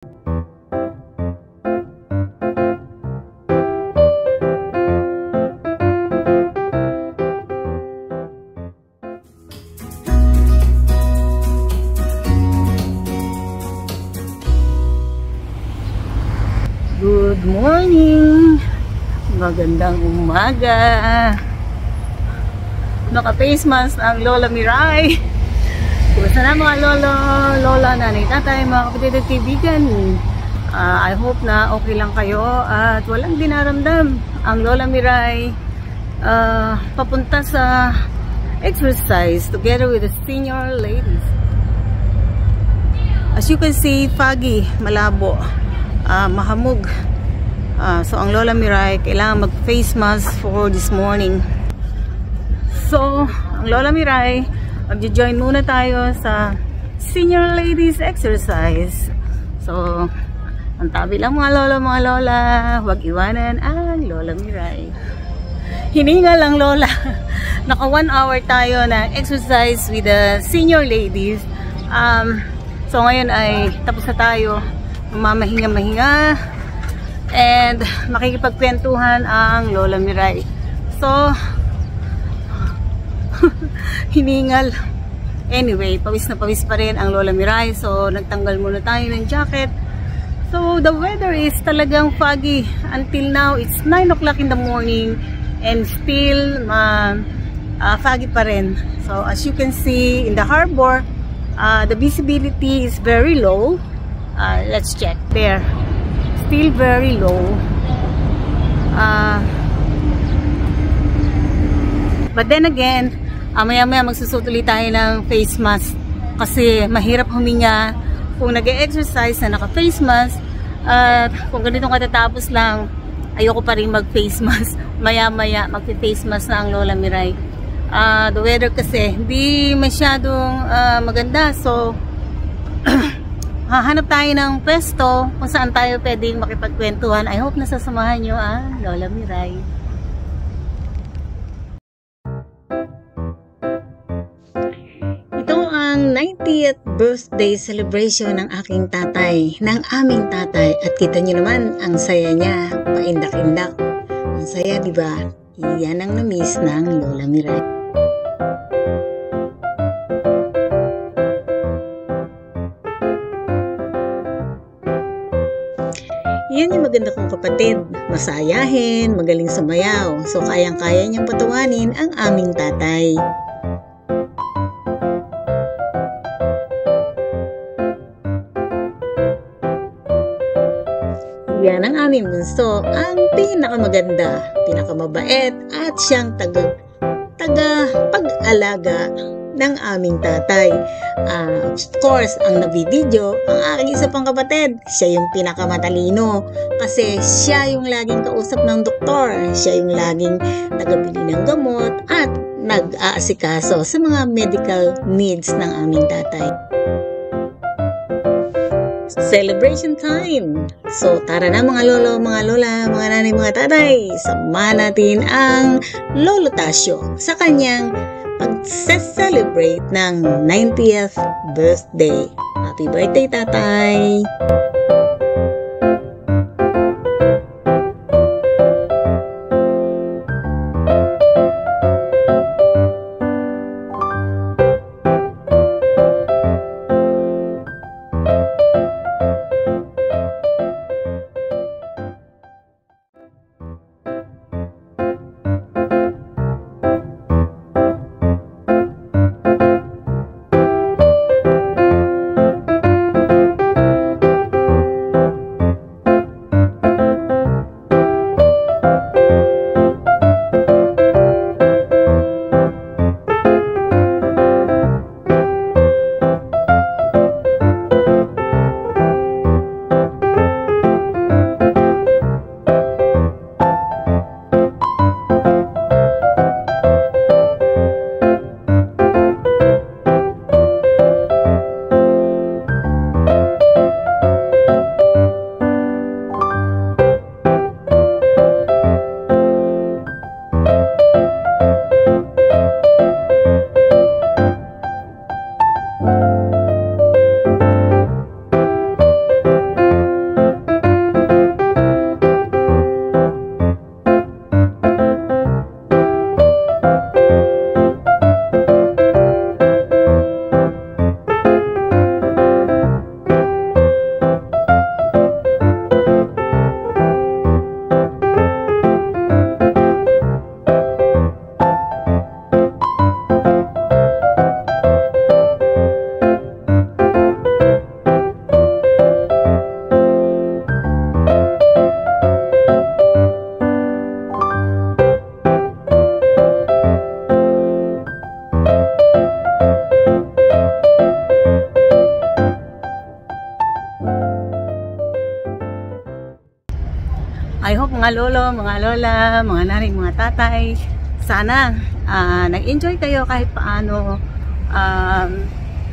Good morning! Magandang umaga! Naka-face mask ang Lola Miray. Kumusta na mga lolo, lola, nanay, tatay, mga kapatid at kaibigan? I hope na okay lang kayo at walang dinaramdam ang Lola Miray papunta sa exercise together with the senior ladies. As you can see, foggy, malabo. Mahamog. So ang Lola Miray kailangan mag face mask for this morning. So ang Lola Miray, magjo-join muna tayo sa senior ladies exercise. So ang tabi lang mga lola, huwag iwanan ang Lola Miray. Hininga lang lola. Naka 1 hour tayo ng exercise with the senior ladies. So ngayon ay tapos na tayo. Mamahinga-mahinga and makikipagkwentuhan ang Lola Miray. So hiningal. Anyway, pawis na pawis pa rin ang Lola Miray. So nagtanggal muna tayo ng jacket. So the weather is talagang foggy. Until now, it's 9 o'clock in the morning and still foggy pa rin. So as you can see in the harbor, the visibility is very low. Let's check there. Still very low. But then again, maya-maya magsusot ulit tayo ng face mask kasi mahirap huminga kung nag-e-exercise na naka-face mask. Kung ganitong katatapos lang, ayoko pa rin mag-face mask. Maya-maya mag-face mask na ang Lola Miray. The weather kasi hindi masyadong maganda, so hahanap tayo ng pwesto kung saan tayo pwedeng makipagkwentuhan. I hope nasasamahan nyo ang Lola Miray. Ito ang 90th birthday celebration ng aking tatay, ng aming tatay. At kita nyo naman, ang saya niya, paindak-indak. Ang saya, diba? Iyan ang na-miss ng Lola Miray. Yan yung maganda kong kapatid, masayahin, magaling sumayaw, so kayang-kaya niyang patawanin ang aming tatay. Yan ang aming bunso, ang pinakamaganda, pinakamabait at siyang taga-pag-alaga ng aming tatay. Of course, ang nabibidyo, ang aking isa pang kapatid, siya yung pinakamatalino kasi siya yung laging kausap ng doktor, siya yung laging tagabili ng gamot at nag-aasikaso sa mga medical needs ng aming tatay. Celebration time! So tara na mga lolo, mga lola, mga nanay, mga tatay, samahan natin ang Lolo Tasyo sa kanyang pag-celebrate ng 90th birthday. Happy birthday, tatay! I hope mga lolo, mga lola, mga nanay, mga tatay, sana nag-enjoy kayo kahit paano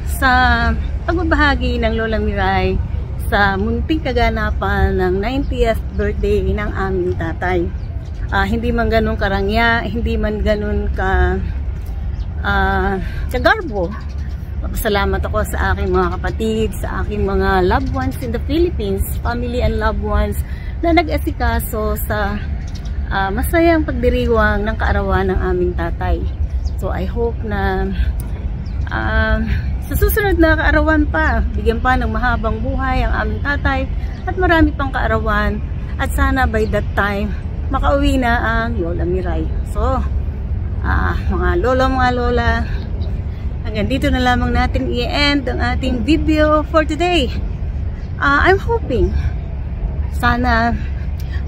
sa pagbabahagi ng Lola Miray sa munting kaganapan ng 90th birthday ng aming tatay. Hindi man ganun karangya, hindi man ganun kagarbo. Salamat ako sa aking mga kapatid, sa aking mga loved ones in the Philippines, family and loved ones na nag-asikaso sa masayang pagdiriwang ng kaarawan ng aming tatay. So I hope na sa susunod na kaarawan pa, bigyan pa ng mahabang buhay ang aming tatay at marami pang kaarawan, at sana by that time makauwi na ang Lola Miray. So mga lolo, mga lola, hanggang dito na lamang natin i-end ang ating video for today. I'm hoping sana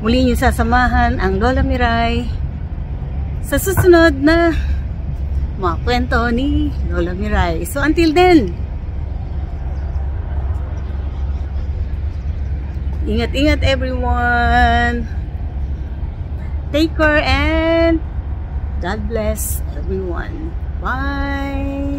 muli niyo sasamahan ang Lola Miray sa susunod na mga kwento ni Lola Miray. So until then, ingat-ingat everyone. Take care and God bless everyone. Bye!